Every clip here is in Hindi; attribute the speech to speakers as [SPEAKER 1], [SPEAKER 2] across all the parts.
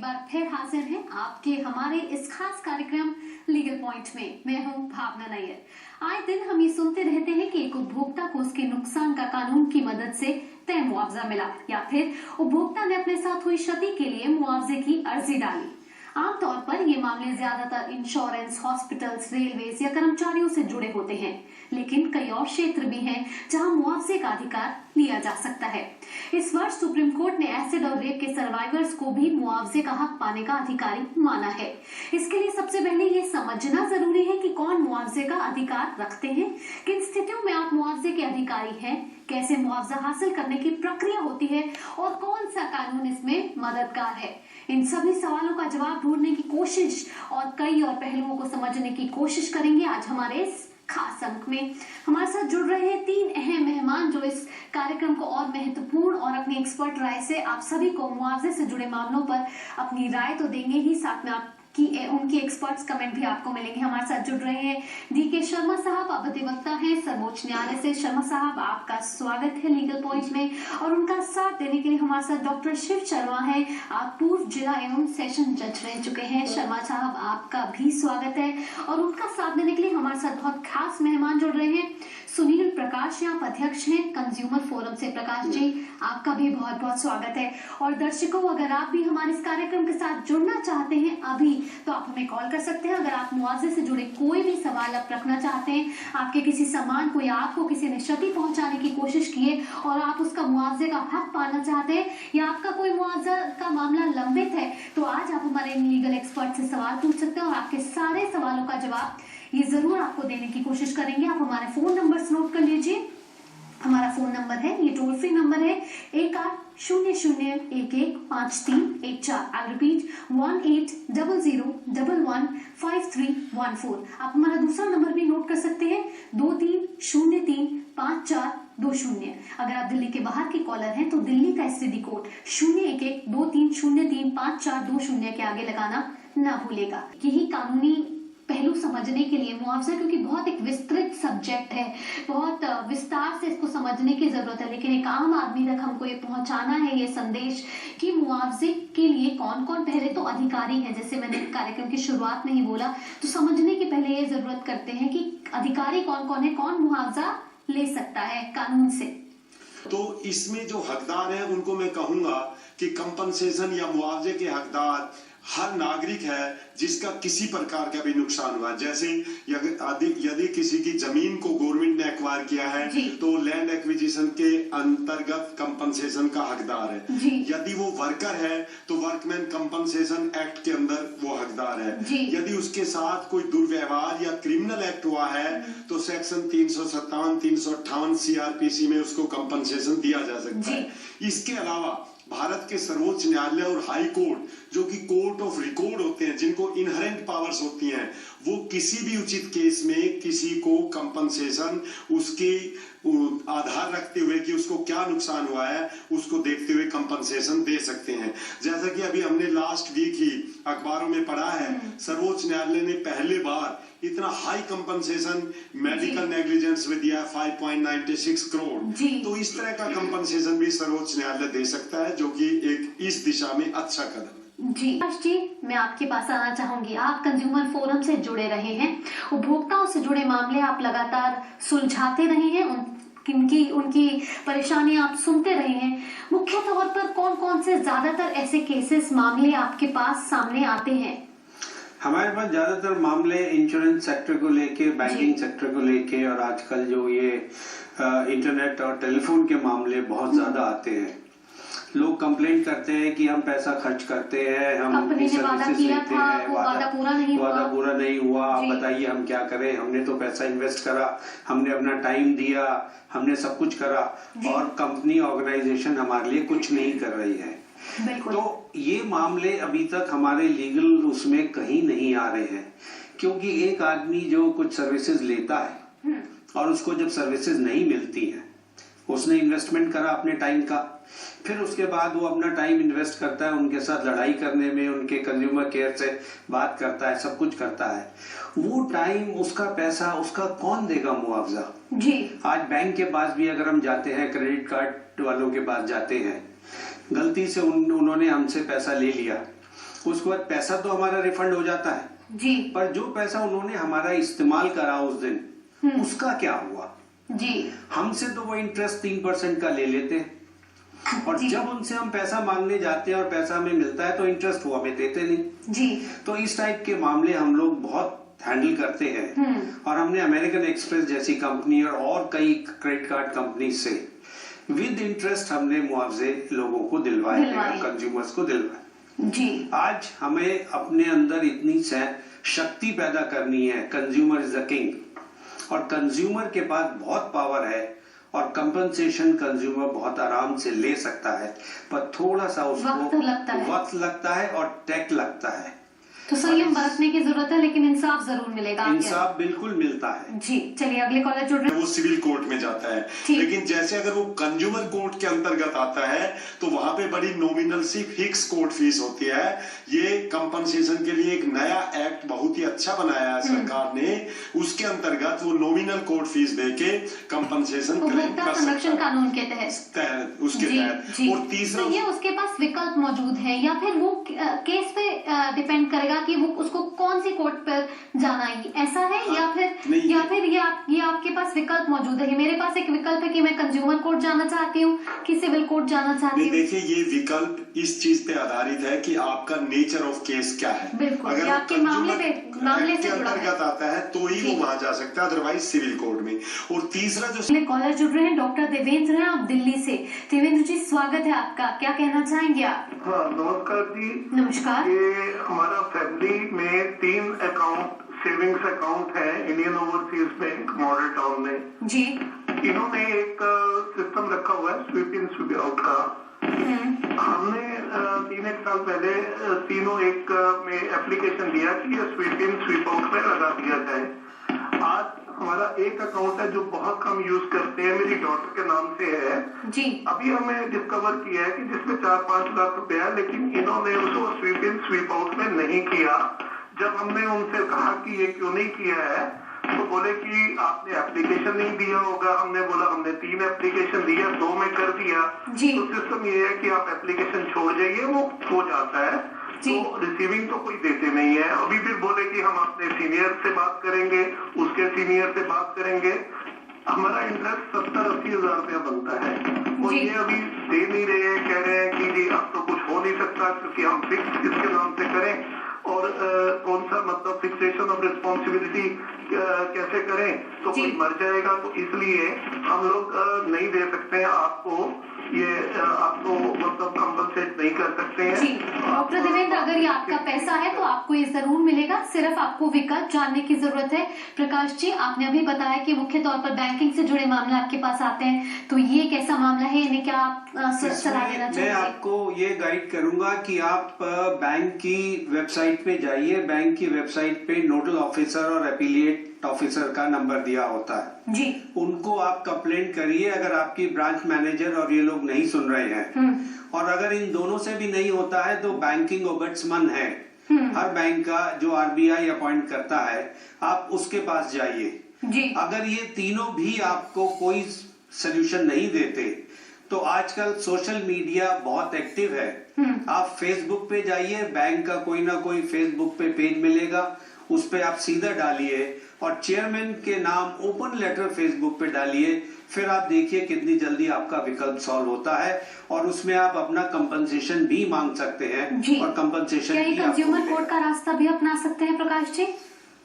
[SPEAKER 1] बार फिर हाजिर हैं आपके हमारे इस खास कार्यक्रम लीगल पॉइंट में। मैं हूं भावना नायर। आए दिन हम ये सुनते रहते हैं कि एक उपभोक्ता को उसके नुकसान का कानून की मदद से तय मुआवजा मिला या फिर उपभोक्ता ने अपने साथ हुई क्षति के लिए मुआवजे की अर्जी डाली। आमतौर पर ये मामले ज्यादातर इंश्योरेंस, हॉस्पिटल्स, रेलवेज या कर्मचारियों से जुड़े होते हैं, लेकिन कई और क्षेत्र भी हैं जहां मुआवजे का अधिकार लिया जा सकता है। इस वर्ष सुप्रीम कोर्ट ने एसिड और रेप के सर्वाइवर्स को भी मुआवजे का हक पाने का अधिकारी माना है। इसके लिए सबसे पहले ये समझना जरूरी है कि कौन मुआवजे का अधिकार रखते हैं, किन स्थितियों में आप मुआवजे के अधिकारी हैं, कैसे मुआवजा हासिल करने की प्रक्रिया होती है और कौन सा कानून इसमें मददगार है। इन सभी सवालों का जवाब ढूंढने की कोशिश और कई और पहलुओं को समझने की कोशिश करेंगे आज हमारे इस खास अंक में। हमारे साथ जुड़ रहे हैं तीन अहम मेहमान जो इस कार्यक्रम को और महत्वपूर्ण और अपनी एक्सपर्ट राय से आप सभी को मुआवजे से जुड़े मामलों पर अपनी राय तो देंगे ही, साथ में उनकी एक्सपर्ट्स कमेंट भी आपको मिलेंगे। हमारे साथ जुड़ रहे हैं DK शर्मा साहब, आप अधिवक्ता हैं सर्वोच्च न्यायालय से। शर्मा साहब, आपका स्वागत है लीगल पॉइंट में। और उनका साथ देने के लिए हमारे साथ डॉक्टर शिव शर्मा है, आप पूर्व जिला एवं सेशन जज रह चुके हैं। शर्मा साहब, आपका भी स्वागत है। और उनका साथ देने के लिए हमारे साथ बहुत खास मेहमान जुड़ रहे हैं। सुनील प्रकाश, आप अध्यक्ष हैं कंज्यूमर फोरम से। प्रकाश जी, आपका भी बहुत बहुत स्वागत है। और दर्शकों, अगर आप भी हमारे इस कार्यक्रम के साथ जुड़ना चाहते हैं अभी, तो आप हमें कॉल कर सकते हैं। अगर आप मुआवजे से जुड़े कोई भी सवाल आप रखना चाहते हैं, आपके किसी सामान को या आपको किसी ने क्षति पहुंचाने की कोशिश की है और आप उसका मुआवजे का हक पाना चाहते हैं, या आपका कोई मुआवजा का मामला लंबित है, तो आज आप हमारे लीगल एक्सपर्ट से सवाल पूछ सकते हैं और आपके सारे सवालों का जवाब ये जरूर आपको देने की कोशिश करेंगे। आप हमारे फोन नंबर नोट कर लीजिए। हमारा फोन नंबर है, ये टोल फ्री नंबर है 1800115314। I repeat 1800115314। आप हमारा दूसरा नंबर भी नोट कर सकते हैं 23035420। अगर आप दिल्ली के बाहर के कॉलर हैं तो दिल्ली का STD कोड 01123035420 के आगे लगाना ना भूलेगा। यही कानूनी पहलू समझने के लिए मुआवजा, क्योंकि बहुत एक विस्तृत सब्जेक्ट है, बहुत विस्तार से इसको समझने की जरूरत है, लेकिन एक आम आदमी तक हमको ये पहुंचाना है ये संदेश कि मुआवजे के लिए कौन कौन पहले तो अधिकारी है। जैसे मैंने कार्यक्रम की शुरुआत में ही बोला, तो समझने की पहले ये जरूरत करते हैं कि अधिकारी कौन कौन है, कौन मुआवजा ले सकता है कानून से।
[SPEAKER 2] तो इसमें जो हकदार है उनको मैं कहूंगा कि कंपनसेशन या मुआवजे के हकदार हर नागरिक है जिसका किसी प्रकार का भी नुकसान हुआ। जैसे यदि किसी की जमीन को गवर्नमेंट ने एक्वायर किया है तो लैंड एक्विजिशन के अंतर्गत कंपनसेशन का हकदार है। यदि वो वर्कर है तो वर्कमैन कंपनसेशन एक्ट के अंदर वो हकदार है। यदि उसके साथ कोई दुर्व्यवहार या क्रिमिनल एक्ट हुआ है तो सेक्शन 357, 358 CRPC में उसको कंपनसेशन दिया जा सकता है। इसके अलावा भारत के सर्वोच्च न्यायालय और हाई कोर्ट, जो कि कोर्ट ऑफ रिकॉर्ड होते हैं, जिनको इनहेरेंट पावर्स होती हैं, वो किसी भी उचित केस में किसी को कंपनसेशन उसके आधार रखते हुए कि उसको क्या नुकसान हुआ है उसको देखते हुए कंपनसेशन दे सकते हैं। जैसा कि अभी हमने लास्ट वीक ही अखबारों में पढ़ा है, सर्वोच्च न्यायालय ने पहले बार इतना हाई कंपनसेशन मेडिकल नेग्लिजेंस में दिया 5.96 करोड़। तो इस तरह का कंपनसेशन भी सर्वोच्च न्यायालय दे सकता है, जो कि एक इस दिशा में अच्छा कदम है।
[SPEAKER 1] जी मैं आपके पास आना चाहूंगी। आप कंज्यूमर फोरम से जुड़े रहे हैं, उपभोक्ताओं से जुड़े मामले आप लगातार सुलझाते रहे हैं, उनकी परेशानियां आप सुनते रहे हैं। मुख्य तौर पर कौन कौन से ज्यादातर ऐसे केसेस, मामले आपके पास सामने आते हैं?
[SPEAKER 3] हमारे पास ज्यादातर मामले इंश्योरेंस सेक्टर को लेके, बैंकिंग सेक्टर को लेके, और आजकल जो ये इंटरनेट और टेलीफोन के मामले बहुत ज्यादा आते हैं। लोग कंप्लेंट करते हैं कि हम पैसा खर्च करते हैं, हम अपनी सर्विसेज लेते हैं, वादा पूरा नहीं हुआ, आप बताइए हम क्या करें, हमने तो पैसा इन्वेस्ट करा, हमने अपना टाइम दिया, हमने सब कुछ करा और कंपनी ऑर्गेनाइजेशन हमारे लिए कुछ नहीं कर रही है। तो ये मामले अभी तक हमारे लीगल उसमें कहीं नहीं आ रहे हैं, क्योंकि एक आदमी जो कुछ सर्विसेज लेता है और उसको जब सर्विसेज नहीं मिलती है, उसने इन्वेस्टमेंट करा अपने टाइम का, फिर उसके बाद वो अपना टाइम इन्वेस्ट करता है, उनके साथ लड़ाई करने में, उनके कंज्यूमर केयर से बात करता है, सब कुछ करता है, वो टाइम, उसका पैसा, उसका कौन देगा मुआवजा? आज बैंक के पास भी अगर हम जाते हैं, क्रेडिट कार्ड वालों के पास जाते हैं, गलती से उन्होंने हमसे पैसा ले लिया उसके बाद पैसा तो हमारा रिफंड हो जाता है
[SPEAKER 1] जी
[SPEAKER 3] पर जो पैसा उन्होंने हमारा इस्तेमाल करा उस दिन उसका क्या हुआ
[SPEAKER 1] जी
[SPEAKER 3] हमसे तो वो इंटरेस्ट 3% का ले लेते हैं और
[SPEAKER 1] जी।
[SPEAKER 3] जब उनसे हम पैसा मांगने जाते हैं और पैसा हमें मिलता है तो इंटरेस्ट वो हमें देते नहीं।
[SPEAKER 1] जी
[SPEAKER 3] तो इस टाइप के मामले हम लोग बहुत हैंडल करते हैं और हमने अमेरिकन एक्सप्रेस जैसी कंपनी और कई क्रेडिट कार्ड कंपनी से विद इंटरेस्ट हमने मुआवजे लोगों को दिलवाए हैं, कंज्यूमर्स को दिलवाए
[SPEAKER 1] जी।
[SPEAKER 3] आज हमें अपने अंदर इतनी शक्ति पैदा करनी है, कंज्यूमर इज द किंग और कंज्यूमर के पास बहुत पावर है और कंपनसेशन कंज्यूमर बहुत आराम से ले सकता है पर थोड़ा सा उसको वक्त लगता है और टैक्स लगता है।
[SPEAKER 1] तो संयम बरतने की जरूरत है लेकिन इंसाफ जरूर मिलेगा।
[SPEAKER 3] इंसाफ बिल्कुल मिलता है।
[SPEAKER 1] जी चलिए अगले कॉलर जुड़ रहे हैं।
[SPEAKER 2] वो सिविल कोर्ट में जाता है लेकिन जैसे अगर वो कंज्यूमर कोर्ट के अंतर्गत आता है तो वहां पे बड़ी नॉमिनल सी फिक्स कोर्ट फीस होती है। ये कंपनसेशन के लिए एक नया एक्ट बहुत ही अच्छा बनाया है सरकार ने, उसके अंतर्गत वो नॉमिनल कोर्ट फीस देके कंपनसेशन क्लेम कर
[SPEAKER 1] संरक्षण कानून के
[SPEAKER 2] तहत उसके तहत। और तीसरा
[SPEAKER 1] तो ये उसके पास विकल्प मौजूद है या फिर वो केस पे डिपेंड करेगा कि वो उसको कौन सी कोर्ट पर जाना है, ऐसा है या फिर ये आपके पास विकल्प मौजूद है। मेरे पास एक विकल्प है कि मैं कंज्यूमर कोर्ट जाना चाहती हूँ कि सिविल कोर्ट जाना चाहती हूँ।
[SPEAKER 2] देखिए ये विकल्प इस चीज पे आधारित है कि आपका नेचर ऑफ केस क्या है।
[SPEAKER 1] बिल्कुल
[SPEAKER 2] अगर
[SPEAKER 1] आपके मामले से
[SPEAKER 2] अंतर्गत आता है तो ही वो वहां जा सकता है, अदरवाइज सिविल कोर्ट में। और तीसरा जो
[SPEAKER 1] कॉलर जुड़ रहे हैं डॉक्टर देवेंद्र हैं, आप दिल्ली से। देवेंद्र जी स्वागत है आपका, क्या कहना चाहेंगे आप?
[SPEAKER 4] हाँ नमस्कार जी।
[SPEAKER 1] नमस्कार।
[SPEAKER 4] ये हमारा फैमिली में 3 अकाउंट सेविंग्स अकाउंट है Indian overseas bank model town में
[SPEAKER 1] जी।
[SPEAKER 4] इन्होंने एक सिस्टम रखा हुआ है स्वीप इन स्वीप आउट का। हमने 3-1 साल पहले तीनों एक में एप्लीकेशन दिया कि ये स्वीप इन स्वीप आउट में लगा दिया जाए। आज हमारा एक अकाउंट है जो बहुत कम यूज करते हैं, मेरी डॉटर के नाम से है
[SPEAKER 1] जी।
[SPEAKER 4] अभी हमें डिस्कवर किया है कि जिसमें 4-5 लाख रुपया है लेकिन इन्होंने उसको स्वीप इन स्वीप आउट में नहीं किया। जब हमने उनसे कहा कि ये क्यों नहीं किया है तो बोले कि आपने एप्लीकेशन नहीं दिया होगा। हमने बोला हमने 3 एप्लीकेशन दिया, 2 में कर दिया। तो सिस्टम ये है कि आप एप्लीकेशन छोड़ जाइए, वो हो जाता है। तो रिसीविंग तो कोई देते नहीं है। अभी भी बोले कि हम अपने सीनियर से बात करेंगे, उसके सीनियर से बात करेंगे। हमारा इंटरेस्ट 70-80 हजार रुपया बनता है और ये अभी दे नहीं रहे हैं। कह रहे हैं कि जी अब तो कुछ हो नहीं सकता क्योंकि हम फिक्स किसके नाम से करें और कौन सा मतलब फिक्सेशन ऑफ रिस्पॉन्सिबिलिटी कैसे करें, तो कोई मर जाएगा। तो इसलिए हम लोग नहीं दे सकते हैं आपको, ये आपको मतलब कंपनसेट नहीं कर सकते हैं।
[SPEAKER 1] जी डॉक्टर देवेंद्र, अगर ये आपका पैसा है तो आपको ये जरूर मिलेगा, सिर्फ आपको विकल्प जानने की जरूरत है। प्रकाश जी आपने अभी बताया कि मुख्य तौर पर बैंकिंग से जुड़े मामले आपके पास आते हैं, तो ये कैसा मामला है, इन्हें क्या आप सलाह देना चाहेंगे?
[SPEAKER 3] मैं आपको ये गाइड करूंगा कि आप बैंक की वेबसाइट पे जाइए। बैंक की वेबसाइट पे नोडल ऑफिसर और एफिलिएट ऑफिसर का नंबर दिया होता है
[SPEAKER 1] जी।
[SPEAKER 3] उनको आप कंप्लेंट करिए अगर आपकी ब्रांच मैनेजर और ये लोग नहीं सुन रहे हैं। और अगर इन दोनों से भी नहीं होता है तो बैंकिंग ओम्बड्समैन है हर बैंक का जो आरबीआई अपॉइंट करता है, आप उसके पास जाइए
[SPEAKER 1] जी।
[SPEAKER 3] अगर ये तीनों भी आपको कोई सोल्यूशन नहीं देते तो आजकल सोशल मीडिया बहुत एक्टिव है। आप फेसबुक पे जाइए, बैंक का कोई ना कोई फेसबुक पे पेज मिलेगा, उस पे आप सीधा डालिए और चेयरमैन के नाम ओपन लेटर फेसबुक पे डालिए। फिर आप देखिए कितनी जल्दी आपका विकल्प सॉल्व होता है और उसमें आप अपना कंपनसेशन भी मांग सकते हैं और कंपनसेशन भी
[SPEAKER 1] कंज्यूमर कोर्ट का रास्ता भी अपना सकते हैं प्रकाश जी?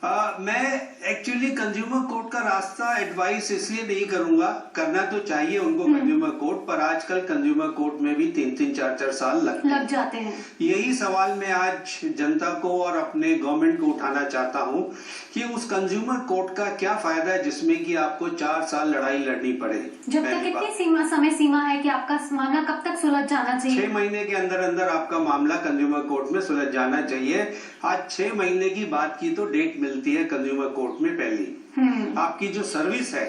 [SPEAKER 3] मैं एक्चुअली कंज्यूमर कोर्ट का रास्ता एडवाइस इसलिए नहीं करूंगा, करना तो चाहिए उनको कंज्यूमर कोर्ट, पर आजकल कंज्यूमर कोर्ट में भी 3-3, 4-4 साल लग जाते हैं। यही सवाल मैं आज जनता को और अपने गवर्नमेंट को उठाना चाहता हूं कि उस कंज्यूमर कोर्ट का क्या फायदा है जिसमें कि आपको 4 साल लड़ाई लड़नी पड़े।
[SPEAKER 1] जब तक कितनी समय सीमा है कि आपका मामला कब तक सुलझ जाना चाहिए?
[SPEAKER 3] 6 महीने के अंदर अंदर आपका मामला कंज्यूमर कोर्ट में सुलझ जाना चाहिए। आज 6 महीने की बात की तो डेट मिलती है कंज्यूमर कोर्ट में पहली। आपकी जो सर्विस है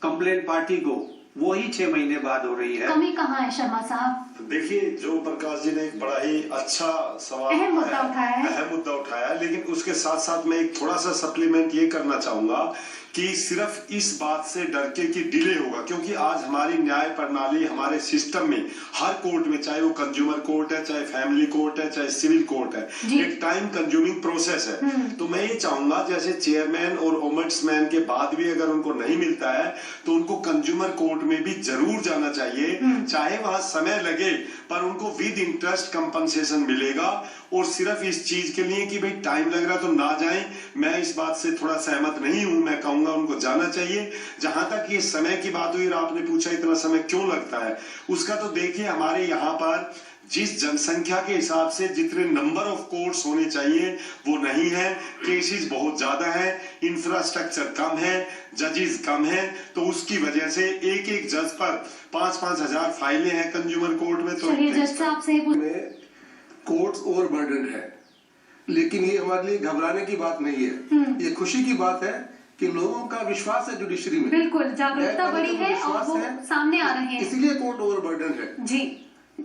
[SPEAKER 3] कंप्लेंट पार्टी को, वो ही 6 महीने बाद हो रही है।
[SPEAKER 1] कमी कहाँ है शर्मा साहब?
[SPEAKER 2] देखिए, जो प्रकाश जी ने एक बड़ा ही अच्छा सवाल
[SPEAKER 1] अहम मुद्दा उठाया है।
[SPEAKER 2] अहम मुद्दा उठाया है, लेकिन उसके साथ साथ मैं एक थोड़ा सा सप्लीमेंट ये करना चाहूंगा कि सिर्फ इस बात से डर के कि डिले होगा, क्योंकि आज हमारी न्याय प्रणाली, हमारे सिस्टम में हर कोर्ट में, चाहे वो कंज्यूमर कोर्ट है, चाहे फैमिली कोर्ट है, चाहे सिविल कोर्ट है, एक टाइम कंज्यूमिंग प्रोसेस है। तो मैं ये चाहूंगा जैसे चेयरमैन और ओम्बड्समैन के बाद भी अगर उनको नहीं मिलता है तो उनको कंज्यूमर कोर्ट में भी जरूर जाना चाहिए, चाहे वहां समय लगे पर उनको विद इंटरेस्ट कंपनसेशन मिलेगा। और सिर्फ इस चीज के लिए कि भाई टाइम लग रहा तो ना जाएं, मैं इस बात से थोड़ा सहमत नहीं हूं। मैं कहूंगा उनको जाना चाहिए। जहां तक ये समय की बात हुई और आपने पूछा इतना समय क्यों लगता है, उसका तो देखिए हमारे यहाँ पर जिस जनसंख्या के हिसाब से जितने नंबर ऑफ कोर्ट्स होने चाहिए वो नहीं है, केसेस बहुत ज्यादा है, इंफ्रास्ट्रक्चर कम है, जजेस कम है, तो उसकी वजह से एक एक जज पर 5-5 हजार फाइलें हैं कंज्यूमर कोर्ट में। तो
[SPEAKER 1] जज साहब से
[SPEAKER 5] कोर्ट्स ओवरबर्डन है, लेकिन ये हमारे लिए घबराने की बात नहीं है, ये खुशी की बात है कि लोगों का विश्वास है जुडिशरी में।
[SPEAKER 1] बिल्कुल जागरूकता बढ़ी है और वो सामने आ रहे हैं,
[SPEAKER 5] इसीलिए कोर्ट ओवरबर्डन है
[SPEAKER 1] जी।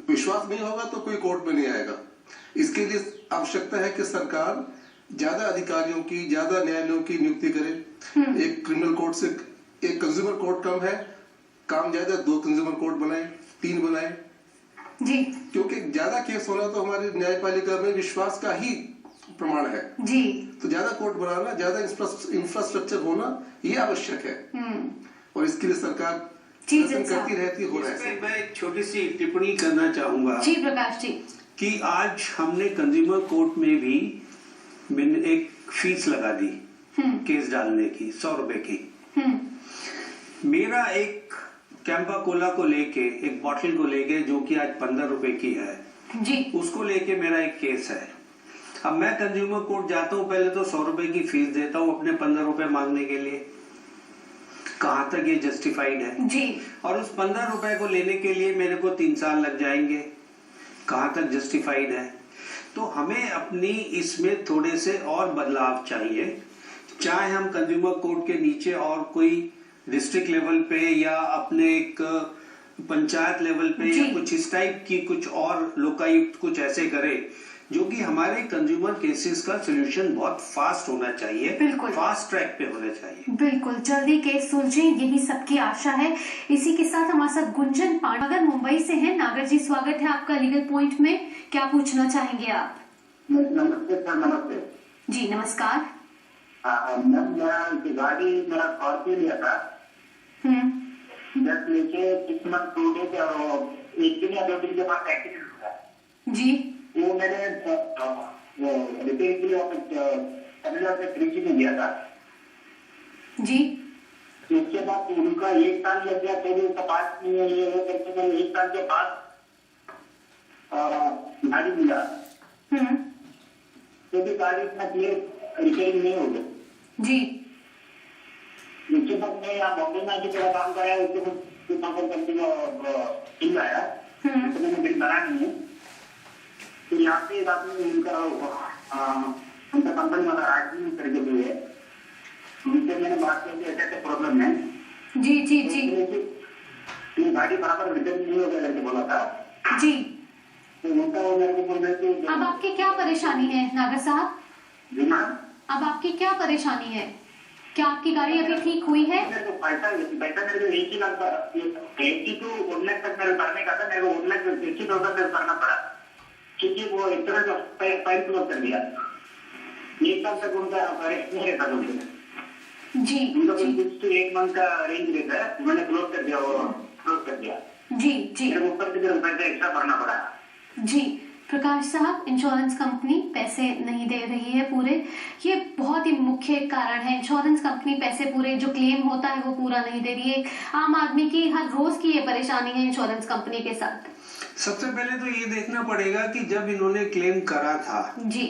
[SPEAKER 5] विश्वास नहीं होगा तो कोई कोर्ट में नहीं आएगा। इसके लिए आवश्यकता है कि सरकार ज्यादा अधिकारियों की, ज्यादा न्यायालयों की नियुक्ति करे। एक क्रिमिनल कोर्ट से एक कंज्यूमर कोर्ट कम है, काम ज्यादा, 2 कंज्यूमर कोर्ट बनाए, 3 बनाए
[SPEAKER 1] जी,
[SPEAKER 5] क्योंकि ज्यादा केस होना तो हमारी न्यायपालिका में विश्वास का ही प्रमाण है
[SPEAKER 1] जी।
[SPEAKER 5] तो ज्यादा कोर्ट बनाना, ज्यादा इंफ्रास्ट्रक्चर होना ये आवश्यक है और इसके लिए सरकार प्रयत्न करती रहती हो रहा है।
[SPEAKER 3] मैं एक छोटी सी टिप्पणी करना चाहूंगा
[SPEAKER 1] जी प्रकाश जी,
[SPEAKER 3] कि आज हमने कंज्यूमर कोर्ट में भी मैंने एक फीस लगा दी केस डालने की, 100 रुपए की। मेरा एक कैंपा कोला को लेके, एक बॉटल को लेके जो कि आज 15 रुपए की है
[SPEAKER 1] जी,
[SPEAKER 3] उसको लेके मेरा एक केस है। अब मैं कंज्यूमर कोर्ट जाता हूँ, पहले तो 100 रुपए की फीस देता हूँ अपने 15 रुपए मांगने के लिए। कहां तक ये जस्टिफाइड है
[SPEAKER 1] जी।
[SPEAKER 3] और उस 15 रुपए को लेने के लिए मेरे को 3 साल लग जाएंगे, कहां तक जस्टिफाइड है। तो हमें अपनी इसमें थोड़े से और बदलाव चाहिए, चाहे हम कंज्यूमर कोर्ट के नीचे और कोई डिस्ट्रिक्ट लेवल पे या अपने एक पंचायत लेवल पे या कुछ इस टाइप की कुछ और लोकायुक्त कुछ ऐसे करे जो कि हमारे कंज्यूमर केसेस का सोल्यूशन बहुत फास्ट होना चाहिए,
[SPEAKER 1] बिल्कुल
[SPEAKER 3] फास्ट ट्रैक पे होना चाहिए।
[SPEAKER 1] बिल्कुल जल्दी केस सुलझे, यही सबकी आशा है। इसी के साथ हमारे साथ गुंजन नागर मुंबई से हैं। नागर जी स्वागत है आपका लीगल पॉइंट में, क्या पूछना चाहेंगे आप?
[SPEAKER 6] नमस्ते सर। नमस्ते
[SPEAKER 1] जी नमस्कार।
[SPEAKER 6] गाड़ी मेरा स्कॉर्पियो लिया था, जस्ट लेके 6 मंथ 2 डेज और 1 दिन या 2 दिन के बाद एक्सीडेंट हुआ
[SPEAKER 1] जी।
[SPEAKER 6] वो मैंने रिपेयर के लिए ट्रिची में दिया था
[SPEAKER 1] जी।
[SPEAKER 6] उसके बाद उनका 1 साल लग गया, फिर उनका पास नहीं है, ये करके मैंने 1 साल के बाद गाड़ी मिला, तो भी गाड़ी इतना क्लियर रिपेयरिंग नहीं हो गई
[SPEAKER 1] जी।
[SPEAKER 6] उसके बाद मैं यहाँ बॉम्बे में आके थोड़ा काम कराया, उसके बाद कंपनी का आया, तो मैंने बिल बना नहीं है। तो यहाँ पे एक आदमी उनका कंपनी वाला राजनीति करके हुए है, उनसे मैंने बात की ऐसे प्रॉब्लम है
[SPEAKER 1] जी जी जी
[SPEAKER 6] ये गाड़ी बराबर रिटर्न नहीं हो गया करके बोला था
[SPEAKER 1] जी।
[SPEAKER 6] तो उनका वो मेरे को बोल रहे थे।
[SPEAKER 1] अब आपकी क्या परेशानी है नागर साहब?
[SPEAKER 6] जी मैम,
[SPEAKER 1] अब आपकी क्या परेशानी है? क्या आपकी गाड़ी अभी ठीक हुई है?
[SPEAKER 6] मेरे को पैसा मेरे को 1 लाख 80 to 1 लाख तक मेरे भरने का था, मेरे को 1 लाख 60,000 भरना पड़ा क्योंकि वो एक तरह का फाइल क्लोज कर दिया। 1 साल तक उनका अरेस्ट नहीं रहता
[SPEAKER 1] जी
[SPEAKER 6] उनका
[SPEAKER 1] जी
[SPEAKER 6] 6 to 8 मंथ का रेंज रहता है, मैंने क्लोज कर दिया, वो क्लोज कर दिया
[SPEAKER 1] जी जी
[SPEAKER 6] मेरे ऊपर से पैसा एक्स्ट्रा भरना पड़ा।
[SPEAKER 1] जी प्रकाश साहब, इंश्योरेंस कंपनी पैसे नहीं दे रही है पूरे, ये बहुत ही मुख्य कारण है। इंश्योरेंस कंपनी पैसे पूरे जो क्लेम होता है वो पूरा नहीं दे रही है। आम आदमी की हर रोज की ये परेशानी है इंश्योरेंस कंपनी के साथ।
[SPEAKER 3] सबसे पहले तो ये देखना पड़ेगा कि जब इन्होंने क्लेम करा था
[SPEAKER 1] जी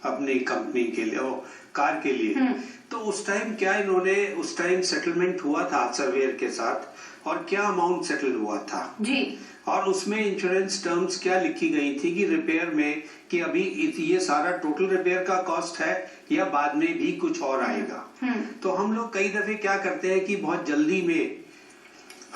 [SPEAKER 3] अपनी कंपनी के लिए, कार के लिए, तो उस टाइम क्या इन्होंने उस टाइम सेटलमेंट हुआ था सर्वेयर के साथ और क्या अमाउंट सेटल हुआ था
[SPEAKER 1] जी,
[SPEAKER 3] और उसमें इंश्योरेंस टर्म्स क्या लिखी गई थी कि रिपेयर में कि अभी ये सारा टोटल रिपेयर का कॉस्ट है या बाद में भी कुछ और आएगा। तो हम लोग कई दफे क्या करते हैं कि बहुत जल्दी में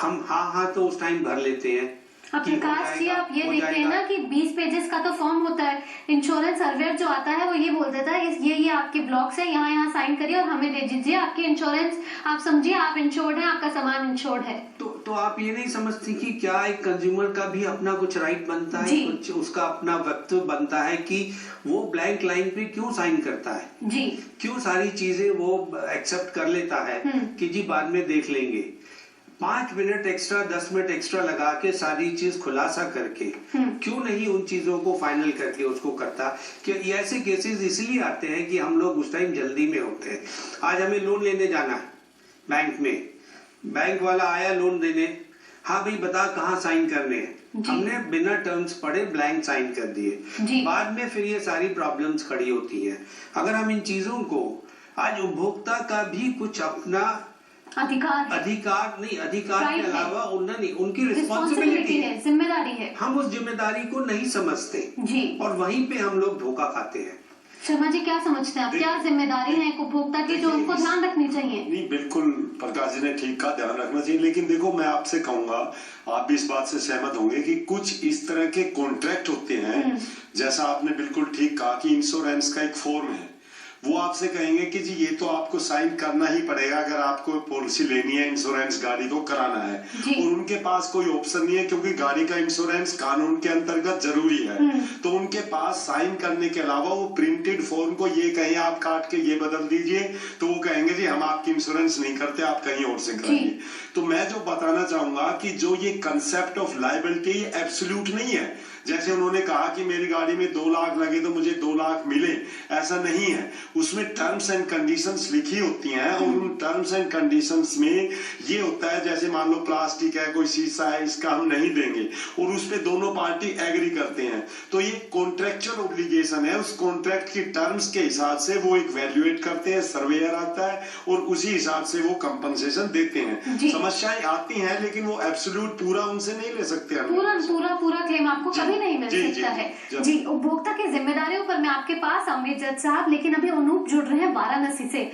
[SPEAKER 3] हम हाँ तो उस टाइम भर लेते हैं
[SPEAKER 1] अब
[SPEAKER 3] कि हो
[SPEAKER 1] प्रकाश जी
[SPEAKER 3] जाएगा,
[SPEAKER 1] आप ये
[SPEAKER 3] हो
[SPEAKER 1] देखते हैं
[SPEAKER 3] जाएगा।
[SPEAKER 1] ना कि 20 पेजेस का तो फॉर्म होता है। इंश्योरेंस सर्वेयर जो आता है वो ये बोल देता है ये आपके ब्लॉक्स है, यहाँ साइन करिए और हमें दे दीजिए आपकी इंश्योरेंस, आप समझिए आप इंश्योर्ड हैं, आपका सामान इंश्योर्ड है।
[SPEAKER 3] तो आप ये नहीं समझती कि क्या एक कंज्यूमर का भी अपना कुछ राइट बनता है, कुछ उसका अपना वक्तव्य बनता है कि वो ब्लैंक लाइन पे क्यों साइन करता है
[SPEAKER 1] जी,
[SPEAKER 3] क्यों सारी चीजें वो एक्सेप्ट कर लेता है कि जी बाद में देख लेंगे। 5 मिनट एक्स्ट्रा 10 मिनट एक्स्ट्रा लगा के सारी चीज खुलासा करके क्यों नहीं उन चीजों को फाइनल करके उसको करता। कि ऐसे केसेस इसलिए आते हैं कि हम लोग उस टाइम जल्दी में होते हैं। आज हमें लोन लेने जाना है बैंक में, बैंक वाला आया लोन देने, हाँ भाई बता कहाँ साइन करने हैं, हमने बिना टर्म्स पढ़े ब्लैंक साइन कर दिए। बाद में फिर ये सारी प्रॉब्लम्स खड़ी होती हैं। अगर हम इन चीजों को, आज उपभोक्ता का भी कुछ अपना अधिकार के अलावा उनकी रिस्पॉन्सिबिलिटी है,
[SPEAKER 1] जिम्मेदारी है।
[SPEAKER 3] हम उस जिम्मेदारी को नहीं समझते
[SPEAKER 1] जी,
[SPEAKER 3] और वहीं पे हम लोग धोखा खाते हैं।
[SPEAKER 1] शर्मा जी क्या समझते हैं आप, क्या जिम्मेदारी है एक उपभोक्ता की जो उनको ध्यान रखनी चाहिए?
[SPEAKER 2] नहीं, बिल्कुल प्रकाश जी ने ठीक कहा, ध्यान रखना चाहिए। लेकिन देखो मैं आपसे कहूंगा, आप भी इस बात से सहमत होंगे कि कुछ इस तरह के कॉन्ट्रैक्ट होते हैं, जैसा आपने बिल्कुल ठीक कहा कि इंश्योरेंस का एक फॉर्म है, वो आपसे कहेंगे कि जी ये तो आपको साइन करना ही पड़ेगा अगर आपको पॉलिसी लेनी है, इंश्योरेंस गाड़ी को कराना है, और उनके पास कोई ऑप्शन नहीं है क्योंकि गाड़ी का इंश्योरेंस कानून के अंतर्गत जरूरी है। तो उनके पास साइन करने के अलावा वो प्रिंटेड फॉर्म को ये कहें आप काट के ये बदल दीजिए, तो वो कहेंगे जी हम आपकी इंश्योरेंस नहीं करते, आप कहीं और से कराइए। तो मैं जो बताना चाहूंगा कि जो ये कंसेप्ट ऑफ लायबिलिटी एब्सोल्यूट नहीं है। जैसे उन्होंने कहा कि मेरी गाड़ी में 2 लाख लगे तो मुझे 2 लाख मिले, ऐसा नहीं है। उसमें टर्म्स एंड कंडीशंस लिखी होती हैं और उन टर्म्स एंड कंडीशंस में ये होता है, जैसे मान लो प्लास्टिक है, कोई शीशा है, इसका हम नहीं देंगे, और उस पे दोनों पार्टी एग्री करते हैं, तो ये कॉन्ट्रेक्चुअल ऑब्लिगेशन है। उस कॉन्ट्रैक्ट की टर्म्स के हिसाब से वो इवैल्यूएट करते हैं, सर्वेयर आता है और उसी हिसाब से वो कंपनसेशन देते हैं। समस्याएं आती हैं लेकिन वो एब्सोल्यूट पूरा उनसे नहीं ले सकते हम।
[SPEAKER 1] पूरा क्लेम आपको कभी नहीं मिल सकता है। जी, उपभोक्ता की जिम्मेदारियों पर मैं आपके पास आऊंगी जज साहब, लेकिन अभी अनूप जुड़ रहे हैं वाराणसी से।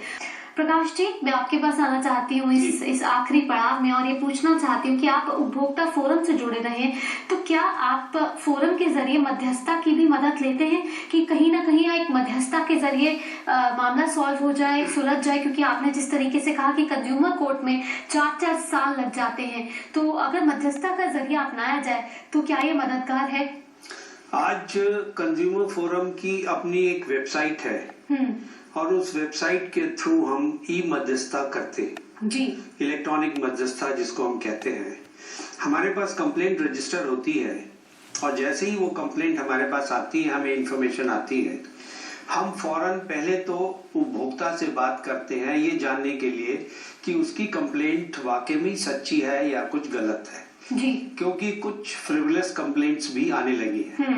[SPEAKER 1] प्रकाश जी मैं आपके पास आना चाहती हूँ इस आखिरी पड़ाव में और ये पूछना चाहती हूँ कि आप उपभोक्ता फोरम से जुड़े रहे, तो क्या आप फोरम के जरिए मध्यस्थता की भी मदद लेते हैं कि कहीं ना कहीं एक मध्यस्थता के जरिए मामला सॉल्व हो जाए, सुलझ जाए? क्योंकि आपने जिस तरीके से कहा कि कंज्यूमर कोर्ट में 4-4 साल लग जाते हैं, तो अगर मध्यस्थता का जरिया अपनाया जाए तो क्या ये मददगार है?
[SPEAKER 3] आज कंज्यूमर फोरम की अपनी एक वेबसाइट है और उस वेबसाइट के थ्रू हम ई मध्यस्थता करते
[SPEAKER 1] जी,
[SPEAKER 3] इलेक्ट्रॉनिक मध्यस्थता जिसको हम कहते हैं। हमारे पास कंप्लेंट रजिस्टर होती है और जैसे ही वो कंप्लेंट हमारे पास आती है, हमें इंफॉर्मेशन आती है, हम फौरन पहले तो उपभोक्ता से बात करते हैं ये जानने के लिए कि उसकी कंप्लेंट वाकई में सच्ची है या कुछ गलत है
[SPEAKER 1] जी,
[SPEAKER 3] क्योंकि कुछ फ्रिवलेस कंप्लेंट्स भी आने लगी है।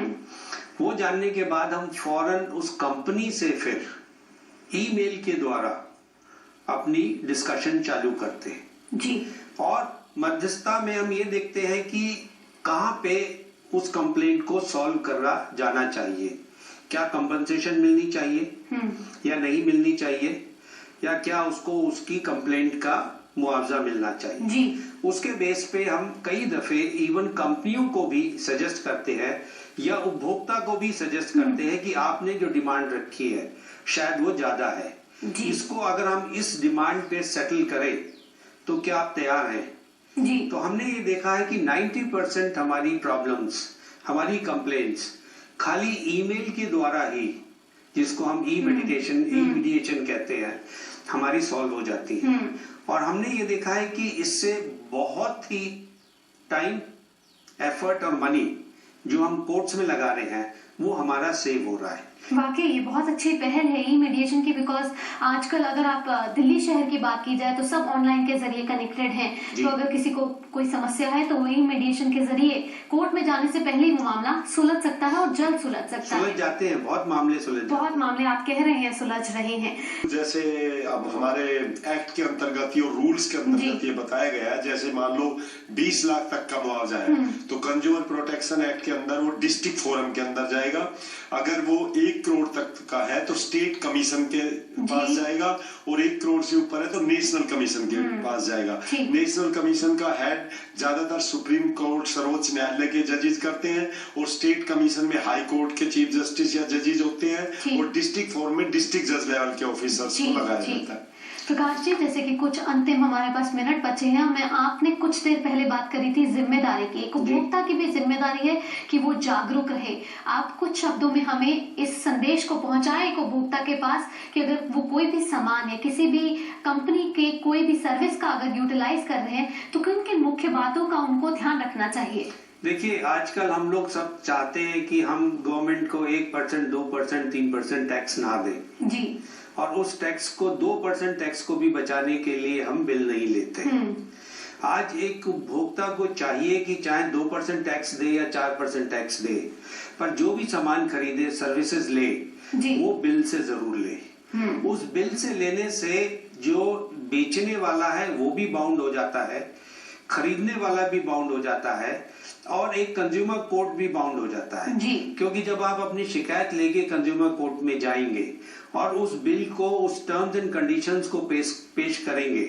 [SPEAKER 3] वो जानने के बाद हम फौरन उस कंपनी से फिर ईमेल के द्वारा अपनी डिस्कशन चालू करते हैं
[SPEAKER 1] जी,
[SPEAKER 3] और मध्यस्थता में हम ये देखते हैं कि कहाँ पे उस कंप्लेंट को सॉल्व करा जाना चाहिए, क्या कंपनसेशन मिलनी चाहिए या नहीं मिलनी चाहिए, या क्या उसको उसकी कंप्लेंट का मुआवजा मिलना चाहिए
[SPEAKER 1] जी।
[SPEAKER 3] उसके बेस पे हम कई दफे इवन कंपनियों को भी सजेस्ट करते हैं या उपभोक्ता को भी सजेस्ट करते हैं कि आपने जो डिमांड रखी है शायद वो ज्यादा है, इसको अगर हम इस डिमांड पे सेटल करें तो क्या आप तैयार हैं?
[SPEAKER 1] जी।
[SPEAKER 3] तो हमने ये देखा है कि 90% हमारी प्रॉब्लम्स, हमारी कंप्लेंट्स खाली ईमेल के द्वारा ही, जिसको हम ई मीडिएशन कहते हैं, हमारी सॉल्व हो जाती है। और हमने ये देखा है कि इससे बहुत ही टाइम, एफर्ट और मनी जो हम कोर्ट्स में लगा रहे हैं वो हमारा सेव हो रहा है।
[SPEAKER 1] वाकई ये बहुत अच्छी पहल है ई मीडिएशन की, बिकॉज आजकल अगर आप दिल्ली शहर की बात की जाए तो सब ऑनलाइन के जरिए कनेक्टेड हैं, तो अगर किसी को कोई समस्या है तो ई मीडिएशन के जरिए कोर्ट में जाने से पहले ही वो मामला सुलझ सकता है और जल्द सुलझ सकता है।
[SPEAKER 3] सुलझ जाते हैं, बहुत मामले सुलझ जाते हैं।
[SPEAKER 1] बहुत मामले आप कह रहे हैं सुलझ रहे हैं।
[SPEAKER 2] जैसे अब हमारे एक्ट के अंतर्गत और रूल्स के अंतर्गत ये बताया गया है, जैसे मान लो 20 लाख तक का मुआवजा है तो कंज्यूमर प्रोटेक्शन एक्ट के अंदर वो डिस्ट्रिक्ट फोरम के अंदर जाएगा। अगर वो 1 1 करोड़ तक का है तो स्टेट कमीशन के पास जाएगा, और 1 करोड़ से ऊपर है तो नेशनल कमीशन के पास जाएगा। नेशनल कमीशन का हेड ज्यादातर सुप्रीम कोर्ट, सर्वोच्च न्यायालय के जजेस करते हैं, और स्टेट कमीशन में हाई कोर्ट के चीफ जस्टिस या जजेस होते हैं, और डिस्ट्रिक्ट फॉर्म में डिस्ट्रिक्ट जज लेवल के ऑफिसर्स को लगाया जाता है।
[SPEAKER 1] प्रकाश जी, जैसे कि कुछ अंतिम हमारे पास मिनट बचे हैं, मैं आपने कुछ देर पहले बात करी थी जिम्मेदारी की। एक उपभोक्ता की भी जिम्मेदारी है कि वो जागरूक रहे। आप कुछ शब्दों में हमें इस संदेश को पहुंचाएं एक उपभोक्ता के पास कि अगर वो कोई भी सामान है, किसी भी कंपनी के कोई भी सर्विस का अगर यूटिलाइज कर रहे हैं, तो किन किन मुख्य बातों का उनको ध्यान रखना चाहिए?
[SPEAKER 3] देखिए, आजकल हम लोग सब चाहते हैं कि हम गवर्नमेंट को 1%, 2%, 3% टैक्स ना दें
[SPEAKER 1] जी,
[SPEAKER 3] और उस टैक्स को 2% टैक्स को भी बचाने के लिए हम बिल नहीं लेते। आज एक उपभोक्ता को चाहिए कि चाहे 2% टैक्स दे या 4% टैक्स दे, पर जो भी सामान खरीदे, सर्विसेज ले, वो बिल से जरूर ले। उस बिल से लेने से जो बेचने वाला है वो भी बाउंड हो जाता है, खरीदने वाला भी बाउंड हो जाता है, और एक कंज्यूमर कोर्ट भी बाउंड हो जाता है
[SPEAKER 1] जी।
[SPEAKER 3] क्योंकि जब आप अपनी शिकायत लेके कंज्यूमर कोर्ट में जाएंगे और उस बिल को, उस टर्म्स एंड कंडीशंस को पेश करेंगे,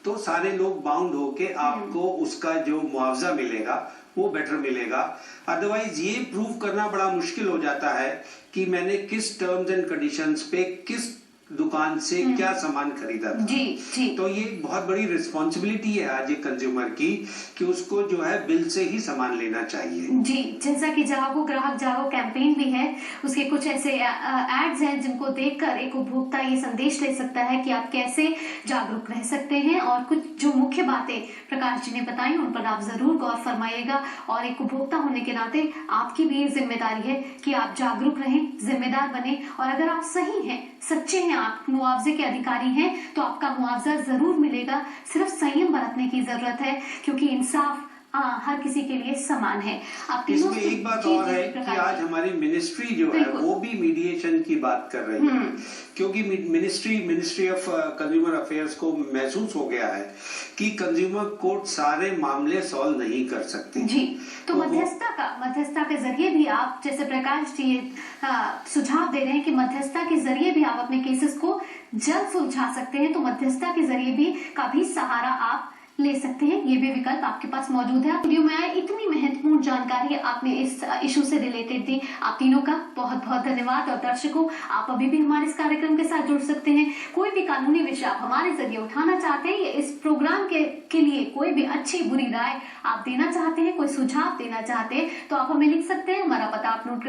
[SPEAKER 3] तो सारे लोग बाउंड होके आपको उसका जो मुआवजा मिलेगा वो बेटर मिलेगा। अदरवाइज ये प्रूव करना बड़ा मुश्किल हो जाता है कि मैंने किस टर्म्स एंड कंडीशंस पे किस दुकान से क्या सामान खरीदा था।
[SPEAKER 1] जी।
[SPEAKER 3] तो ये बहुत बड़ी रिस्पॉन्सिबिलिटी है आज एक कंज्यूमर की कि उसको जो है बिल से ही सामान लेना चाहिए।
[SPEAKER 1] जी, जैसा कि जागो ग्राहक जागो कैंपेन भी है, उसके कुछ ऐसे एड्स हैं जिनको देखकर एक उपभोक्ता ये संदेश ले सकता है कि आप कैसे जागरूक रह सकते हैं, और कुछ जो मुख्य बातें प्रकाश जी ने बताई उन पर आप जरूर गौर फरमाइएगा। और एक उपभोक्ता होने के नाते आपकी भी ये जिम्मेदारी है कि आप जागरूक रहें, जिम्मेदार बने, और अगर आप सही हैं, सच्चे हैं, आप मुआवजे के अधिकारी हैं, तो आपका मुआवजा जरूर मिलेगा। सिर्फ संयम बरतने की जरूरत है, क्योंकि इंसाफ हर किसी के लिए समान है। आप
[SPEAKER 3] इसमें एक बात और है कि आज हमारी मिनिस्ट्री जो है वो भी मीडिएशन की बात कर रही है, क्योंकि मिनिस्ट्री ऑफ कंज्यूमर अफेयर्स को महसूस हो गया है कि कंज्यूमर कोर्ट सारे मामले सॉल्व नहीं कर सकते
[SPEAKER 1] जी। तो मध्यस्थता के जरिए भी आप, जैसे प्रकाश जी सुझाव दे रहे हैं कि मध्यस्थता के जरिए भी आप अपने केसेस को जल्द सुलझा सकते हैं, तो मध्यस्थता के जरिए भी का भी सहारा आप ले सकते हैं। ये भी विकल्प आपके पास मौजूद है। वीडियो में आए इतनी महत्वपूर्ण जानकारी आपने इस इशू से रिलेटेड दी, आप तीनों का बहुत बहुत धन्यवाद। और दर्शकों, आप अभी भी हमारे इस कार्यक्रम के साथ जुड़ सकते हैं। कोई भी कानूनी विषय आप हमारे जरिए उठाना चाहते हैं, या इस प्रोग्राम के लिए कोई भी अच्छी बुरी राय आप देना चाहते हैं, कोई सुझाव देना चाहते हैं, तो आप हमें लिख सकते हैं। हमारा पता आप नोट कर